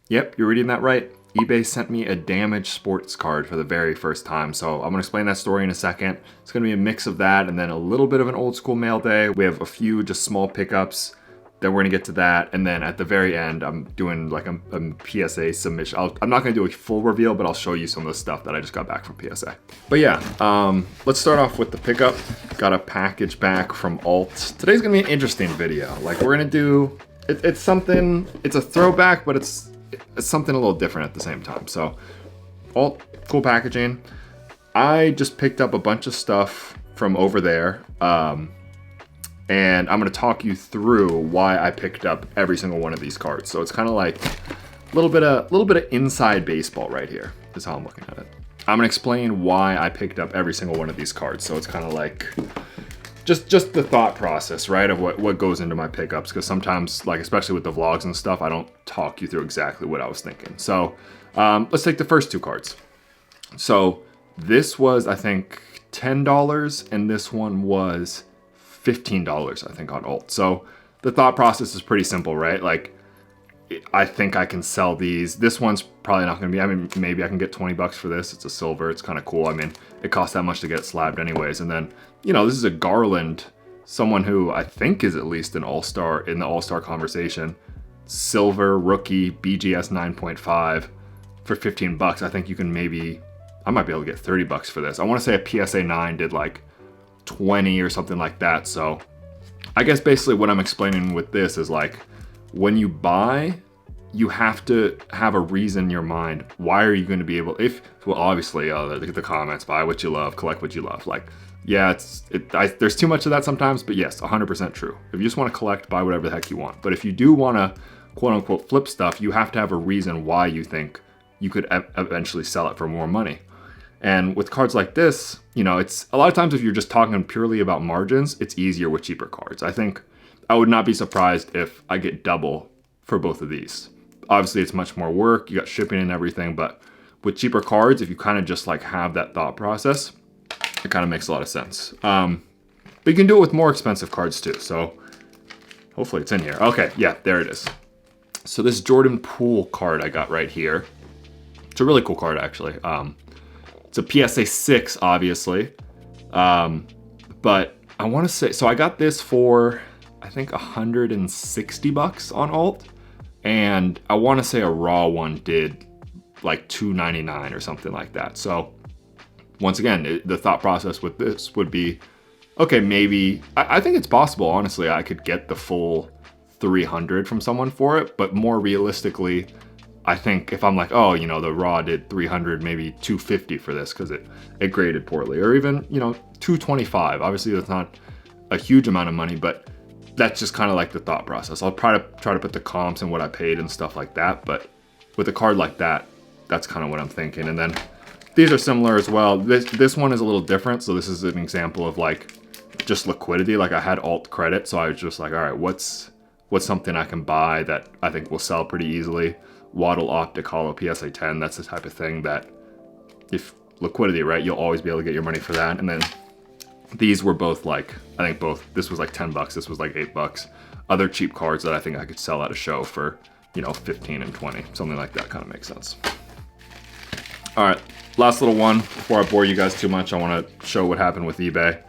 Yep, you're reading that right. eBay sent me a damaged sports card for the very first time. So I'm gonna explain that story in a second. It's gonna be a mix of that and then a little bit of an old school mail day. We have a few just small pickups. Then we're gonna get to that. And then at the very end, I'm doing like a PSA submission. I'm not gonna do a full reveal, but I'll show you some of the stuff that I just got back from PSA. But yeah, let's start off with the pickup. Got a package back from Alt. Today's gonna be an interesting video. Like we're gonna do, it's something, it's a throwback, but it's something a little different at the same time. So, all cool packaging. I just picked up a bunch of stuff from over there, and I'm gonna talk you through why I picked up every single one of these cards. So it's kind of like a little bit of inside baseball right here is how I'm looking at it. I'm gonna explain why I picked up every single one of these cards. So it's kind of like just the thought process, right, of what goes into my pickups, because sometimes, like especially with the vlogs and stuff, I don't talk you through exactly what I was thinking. So let's take the first two cards. So this was, I think, $10, and this one was $15, I think, on Alt. So the thought process is pretty simple, right? Like, I think I can sell these. This one's probably not gonna be, I mean, maybe I can get 20 bucks for this. It's a silver, it's kind of cool. I mean, it costs that much to get it slabbed anyways. And then, you know, this is a Garland, someone who I think is at least an all-star in the all-star conversation. Silver rookie BGS 9.5 for 15 bucks. I think you can maybe, I might be able to get 30 bucks for this. I wanna say a PSA 9 did like 20 or something like that. So I guess basically what I'm explaining with this is like, when you buy, you have to have a reason in your mind. Why are you going to be able, well, obviously, the comments, buy what you love, collect what you love. Like, yeah, there's too much of that sometimes, but yes, 100% true. If you just want to collect, buy whatever the heck you want. But if you do want to, quote unquote, flip stuff, you have to have a reason why you think you could eventually sell it for more money. And with cards like this, you know, it's a lot of times if you're just talking purely about margins, it's easier with cheaper cards. I think I would not be surprised if I get double for both of these. Obviously, it's much more work. You got shipping and everything, but with cheaper cards, if you kind of just like have that thought process, it kind of makes a lot of sense. But you can do it with more expensive cards too. So hopefully it's in here. Okay, yeah, there it is. So this Jordan Poole card I got right here. It's a really cool card, actually. It's a PSA 6, obviously. But I want to say, so I got this for, I think 160 bucks on Alt, and I want to say a raw one did like $2.99 or something like that. So once again, the thought process with this would be, okay, maybe I think it's possible, honestly, I could get the full 300 from someone for it, but more realistically, I think if I'm like, oh, you know, the raw did 300, maybe 250 for this because it graded poorly, or even, you know, 225. Obviously that's not a huge amount of money, but that's just kind of like the thought process. I'll try to put the comps and what I paid and stuff like that, but with a card like that, that's kind of what I'm thinking. And then these are similar as well. This one is a little different, so this is an example of like just liquidity. Like I had Alt credit, so I was just like, all right, what's something I can buy that I think will sell pretty easily? Waddle Optic Hollow PSA 10, that's the type of thing that if liquidity, right, you'll always be able to get your money for that. And then these were both like, I think both, this was like 10 bucks, this was like 8 bucks. Other cheap cards that I think I could sell at a show for, you know, 15 and 20, something like that kind of makes sense. All right, last little one before I bore you guys too much. I want to show what happened with eBay.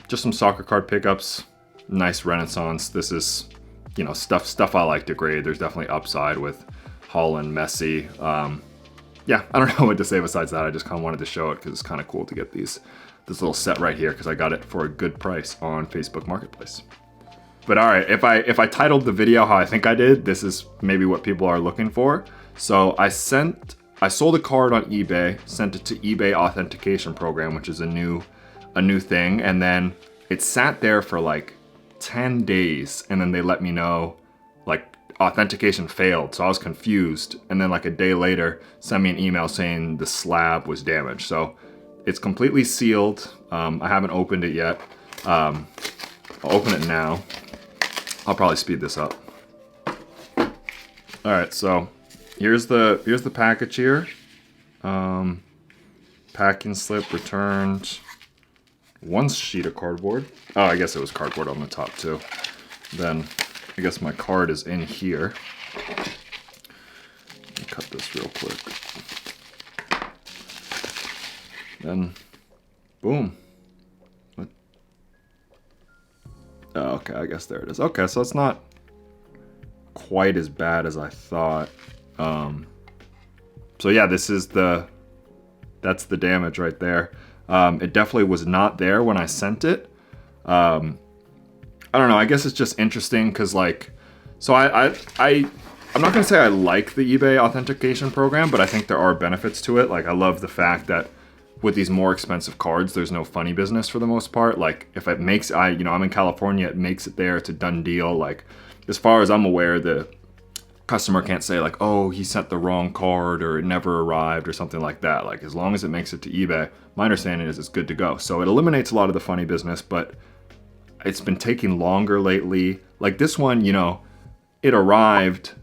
Just some soccer card pickups, nice Renaissance. This is, you know, stuff I like to grade. There's definitely upside with Holland, Messi. Yeah, I don't know what to say besides that. I just kind of wanted to show it because it's kind of cool to get this little set right here because I got it for a good price on Facebook Marketplace. But all right, if I titled the video how I think I did, this is maybe what people are looking for. So I sold a card on eBay, sent it to eBay authentication program, which is a new thing, and then it sat there for like 10 days, and then they let me know like authentication failed. So I was confused, and then like a day later sent me an email saying the slab was damaged. So it's completely sealed. I haven't opened it yet. I'll open it now. I'll probably speed this up. All right, so here's the package here. Packing slip returned. One sheet of cardboard. Oh, I guess it was cardboard on the top too. Then I guess my card is in here. cut this real quick. Then, boom. What? Oh, okay, I guess there it is. Okay, so it's not quite as bad as I thought. So yeah, that's the damage right there. It definitely was not there when I sent it. I don't know, I guess it's just interesting because like, so I'm not gonna say I like the eBay authentication program, but I think there are benefits to it. Like I love the fact that with these more expensive cards, there's no funny business for the most part. Like if it makes, I'm in California, it makes it there, it's a done deal. Like as far as I'm aware, the customer can't say like, oh, he sent the wrong card or it never arrived or something like that. Like as long as it makes it to eBay, my understanding is it's good to go. So it eliminates a lot of the funny business, but it's been taking longer lately. Like this one, it arrived,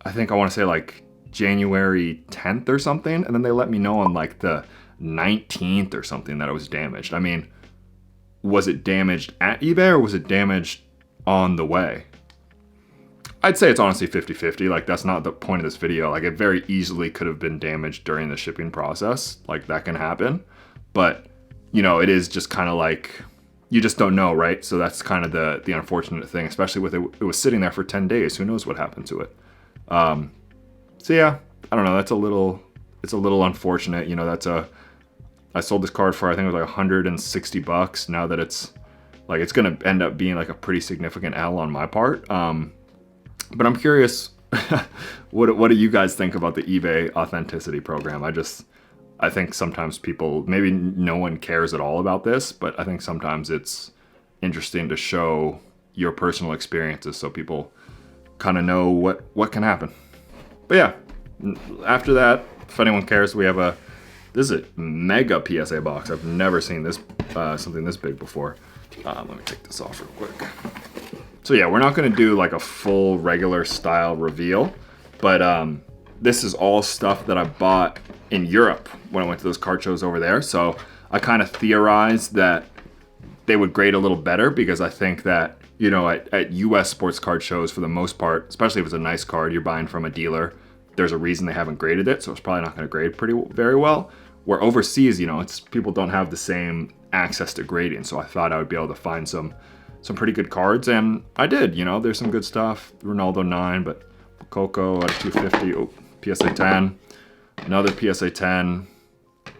I think I want to say like January 10th or something. And then they let me know on like the 19th or something that it was damaged. I mean, was it damaged at eBay or was it damaged on the way? I'd say it's honestly 50-50. Like that's not the point of this video. Like it very easily could have been damaged during the shipping process. Like that can happen. But, it is just kind of like, you just don't know, right? So that's kind of the unfortunate thing, especially with it was sitting there for 10 days. Who knows what happened to it? So yeah, I don't know. It's a little unfortunate. I sold this card for, I think it was like $160. Now that it's going to end up being like a pretty significant L on my part. But I'm curious, what do you guys think about the eBay authenticity program? I think sometimes people, maybe no one cares at all about this, but I think sometimes it's interesting to show your personal experiences so people kind of know what can happen. But yeah, after that, if anyone cares, we have this is a mega PSA box. I've never seen this something this big before. Let me take this off real quick. So yeah, we're not going to do like a full regular style reveal, but this is all stuff that I bought in Europe when I went to those card shows over there. So I kind of theorized that they would grade a little better because I think that, at US sports card shows for the most part, especially if it's a nice card you're buying from a dealer, there's a reason they haven't graded it. So it's probably not going to grade very well. Where overseas, it's people don't have the same access to grading. So I thought I would be able to find some pretty good cards, and I did. There's some good stuff. Ronaldo 9, but Coco at 250. Oh, PSA 10. Another PSA 10.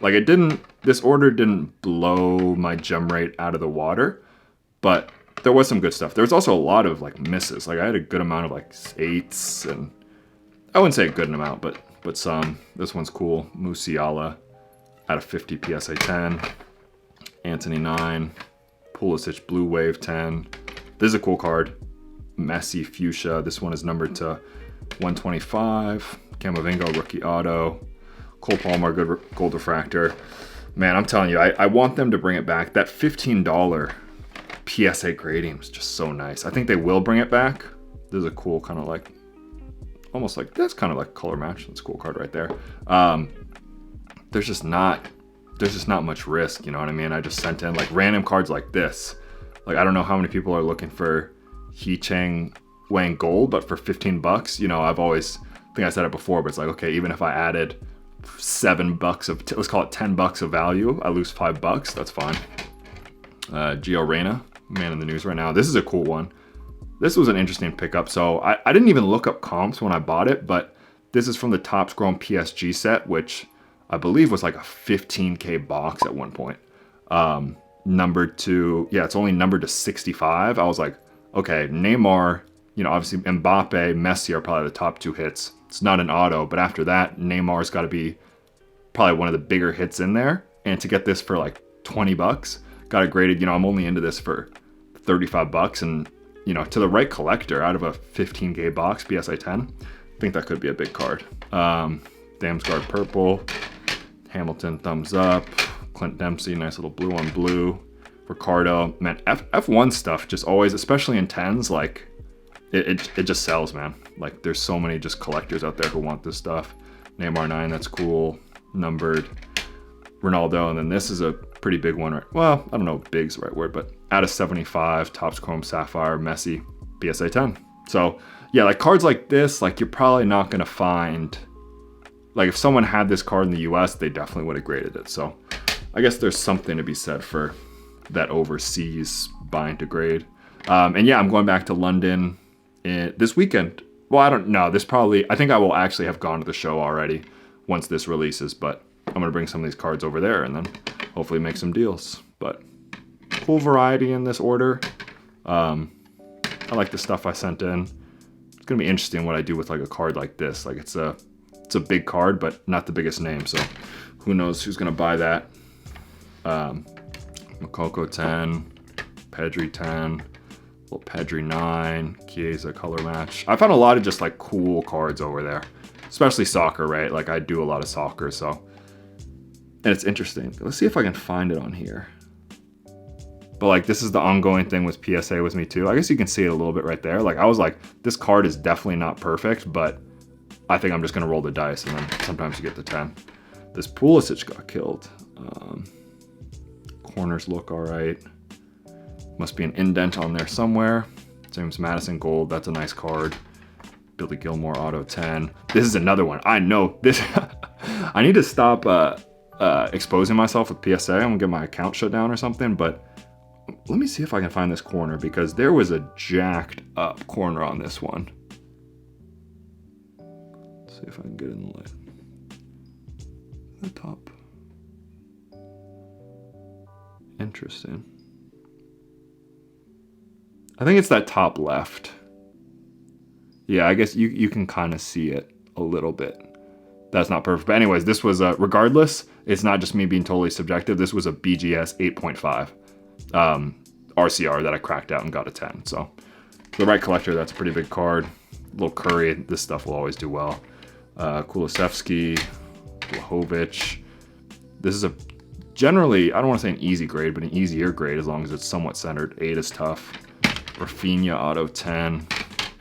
Like this order didn't blow my gem rate out of the water, but there was some good stuff. There was also a lot of like misses. Like I had a good amount of like 8s, and I wouldn't say a good amount, but some. This one's cool. Musiala out of 50 PSA 10. Anthony 9. Pulisic Blue Wave 10. This is a cool card. Messi Fuchsia. This one is numbered to 125. Camavinga Rookie Auto. Cole Palmer good Gold Refractor. Man, I'm telling you, I want them to bring it back. That $15 PSA grading was just so nice. I think they will bring it back. This is a cool kind of like, almost like, that's kind of like color match. That's a cool card right there. There's just not much risk, you know what I mean? I just sent in like random cards like this. Like, I don't know how many people are looking for He Chang Wang Gold, but for $15, I think I said it before, but it's like, okay, even if I added $7 of, let's call it $10 of value, I lose $5, that's fine. Gio Reyna, man in the news right now. This is a cool one. This was an interesting pickup. So I didn't even look up comps when I bought it, but this is from the Topps Chrome PSG set, which I believe was like a 15K box at one point. Numbered to, yeah, it's only numbered to 65. I was like, okay, Neymar, obviously Mbappe, Messi are probably the top 2 hits. It's not an auto, but after that, Neymar's got to be probably one of the bigger hits in there. And to get this for like $20, got it graded, I'm only into this for $35. And, to the right collector, out of a 15K box, PSA 10, I think that could be a big card. Damsgaard Purple, Hamilton Thumbs Up, Clint Dempsey, nice little blue on blue. Ricardo, man, F1 stuff just always, especially in 10s, like, it just sells, man. Like, there's so many just collectors out there who want this stuff. Neymar 9, that's cool. Numbered. Ronaldo, and then this is a pretty big one, right? Well, I don't know if big's the right word, but out of 75, Topps Chrome Sapphire, Messi, PSA 10. So, yeah, like cards like this, like you're probably not going to find like if someone had this card in the US, they definitely would have graded it. So I guess there's something to be said for that overseas bind to grade. And yeah, I'm going back to London this weekend. Well, I don't know. I think I will actually have gone to the show already once this releases, but I'm going to bring some of these cards over there and then hopefully make some deals. But cool variety in this order. I like the stuff I sent in. It's going to be interesting what I do with like a card like this. Like it's a big card, but not the biggest name. So who knows who's going to buy that. Makoko 10, Pedri 10, little Pedri 9, Chiesa color match. I found a lot of just like cool cards over there, especially soccer, right? Like I do a lot of soccer, so. And it's interesting. Let's see if I can find it on here. But like this is the ongoing thing with PSA with me too. I guess you can see it a little bit right there. Like I was like, this card is definitely not perfect, but I think I'm just gonna roll the dice and then sometimes you get the 10. This Pulisic got killed. Corners look all right. Must be an indent on there somewhere. James Madison gold, that's a nice card. Billy Gilmore auto 10. This is another one. I know this. I need to stop exposing myself with PSA. I'm gonna get my account shut down or something, but let me see if I can find this corner because there was a jacked up corner on this one. Let's see if I can get in the light. The top. Interesting. I think it's that top left. Yeah, I guess you can kind of see it a little bit. That's not perfect. But anyways, this was, regardless, it's not just me being totally subjective. This was a BGS 8.5 RCR that I cracked out and got a 10. So for the right collector, that's a pretty big card. Little Curry, this stuff will always do well. Kulusevski, Vlahovic. This is a generally, I don't want to say an easy grade, but an easier grade as long as it's somewhat centered. 8 is tough. Rafinha auto 10,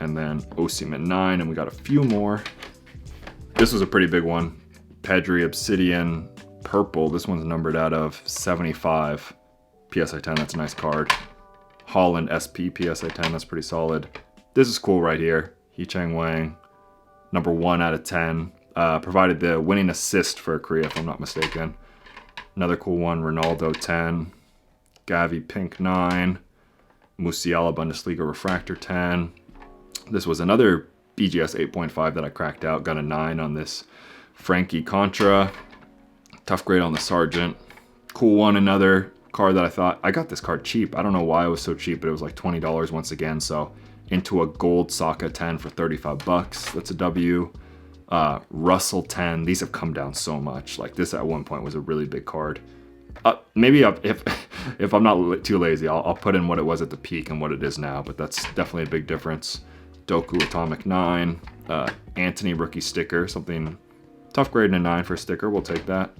and then Osimhen 9, and we got a few more. This was a pretty big one. Pedri Obsidian purple. This one's numbered out of 75. PSA 10, that's a nice card. Holland SP PSA 10, that's pretty solid. This is cool right here. Hee Chang Wang, number 1 out of 10. Provided the winning assist for Korea, if I'm not mistaken. Another cool one, Ronaldo 10, Gavi Pink 9, Musiala Bundesliga Refractor 10. This was another BGS 8.5 that I cracked out, got a 9 on this Frankie Contra. Tough grade on the Sargent. Cool one, another card that I thought, I got this card cheap. I don't know why it was so cheap, but it was like $20 once again. So into a gold Saka 10 for 35 bucks. That's a W. Russell 10. These have come down so much. Like this at one point was a really big card. Maybe if I'm not too lazy, I'll put in what it was at the peak and what it is now, but that's definitely a big difference. Doku Atomic 9, Anthony rookie sticker, something tough grade and a 9 for a sticker. We'll take that.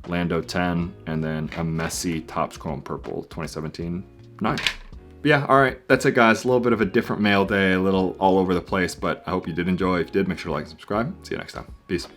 Lando 10, and then a Messi Topps Chrome Purple 2017 9. But yeah, all right, that's it, guys. A little bit of a different mail day, a little all over the place, but I hope you did enjoy. If you did, make sure to like and subscribe. See you next time. Peace.